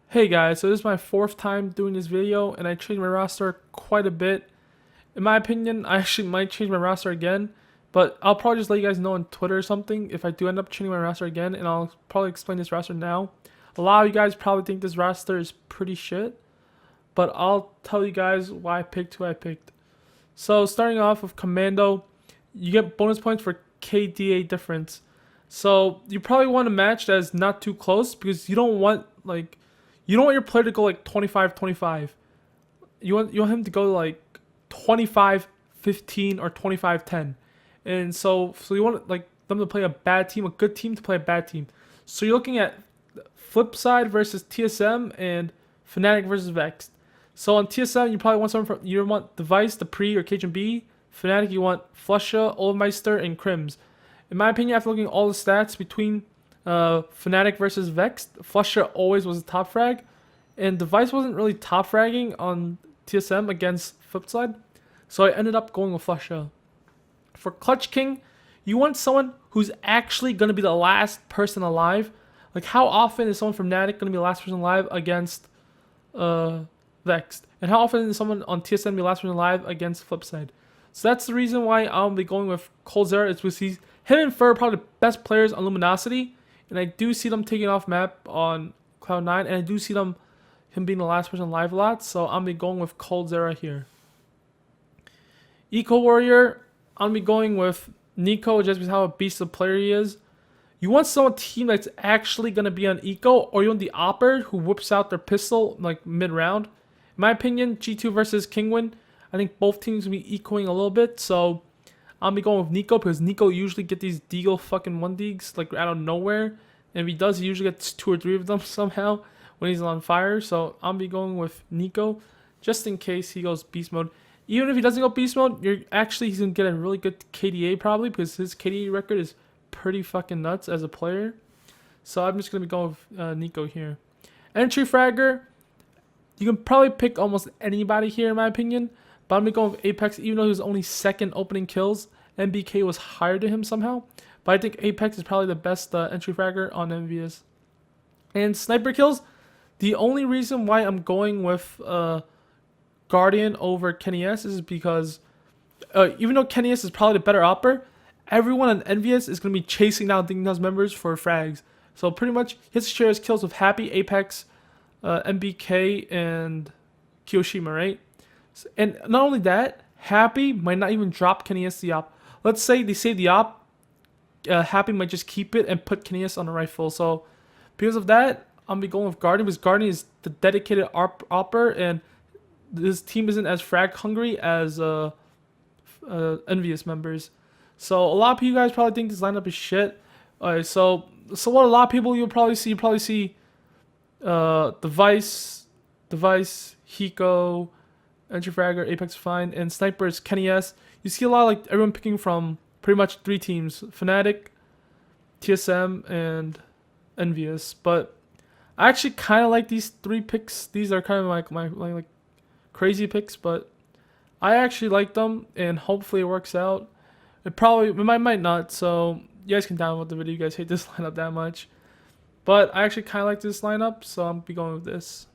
Hey guys, so this is my fourth time doing this video and I changed my roster quite a bit. In my opinion, I actually might change my roster again, but I'll probably just let you guys know on Twitter or something if I do end up changing my roster again, and I'll probably explain this roster now. A lot of you guys probably think this roster is pretty shit, but I'll tell you guys why I picked who I picked. So starting off with Commando, you get bonus points for KDA difference. So you probably want a match that is not too close because you don't want your player to go like 25-25. You want him to go like 25-15 or 25-10. And so you want like them to play a bad team, a good team to play a bad team. So you're looking at Flip Side versus TSM and Fnatic versus Vexed. So on TSM, you probably want someone from you want Device, the Pre, or KGB. Fnatic, you want Flusha, Oldmeister, and Crims. In my opinion, after looking at all the stats between Fnatic versus Vexed, Flusha always was a top frag, and Device wasn't really top fragging on TSM against Flipside, so I ended up going with Flusha. For Clutch King, you want someone who's actually going to be the last person alive. Like, how often is someone from Fnatic going to be the last person alive against Vexed? And how often is someone on TSM be the last person alive against Flipside? So that's the reason why I'll be going with Coldzera. Is because him and Fur are probably the best players on Luminosity, and I do see them taking off map on Cloud9, and I do see him being the last person alive a lot. So I'm be going with Coldzera here. Eco Warrior, I'm be going with Nico just because how a beast of player he is. You want some team that's actually gonna be on Eco, or you want the Opper who whips out their pistol like mid round. In my opinion, G2 versus Kingwin, I think both teams will be ecoing a little bit, so I'll be going with Nico because Nico usually get these Deagle fucking 1-digs like out of nowhere. And if he does, he usually gets 2 or 3 of them somehow when he's on fire. So I'll be going with Nico just in case he goes beast mode. Even if he doesn't go beast mode, he's gonna get a really good KDA probably because his KDA record is pretty fucking nuts as a player. So I'm just gonna be going with Nico here. Entry fragger, you can probably pick almost anybody here in my opinion. But I'm going to go with Apex, even though he was only second opening kills. MBK was higher to him somehow. But I think Apex is probably the best entry fragger on MVS. And sniper kills, the only reason why I'm going with Guardian over Kenny S is because even though Kenny S is probably the better opper, everyone on NVS is going to be chasing down Dignitas members for frags. So pretty much his share his kills with Happy, Apex, MBK, and Kiyoshima, right? And not only that, Happy might not even drop Kenny S the op. Let's say they save the op, Happy might just keep it and put Kenny S on the rifle. So because of that, I'm be going with Guardian because Guardian is the dedicated opper, and this team isn't as frag hungry as Envious members. So a lot of you guys probably think this lineup is shit. So what a lot of people you'll probably see Device, Hiko, Entry Fragger, Apex Fine, and Snipers, Kenny S. You see a lot of like everyone picking from pretty much 3 teams: Fnatic, TSM, and Envious. But I actually kind of like these 3 picks. These are kind of like my like crazy picks, but I actually like them, and hopefully it works out. It might not. So you guys can download the video. You guys hate this lineup that much, but I actually kind of like this lineup, so I'm be going with this.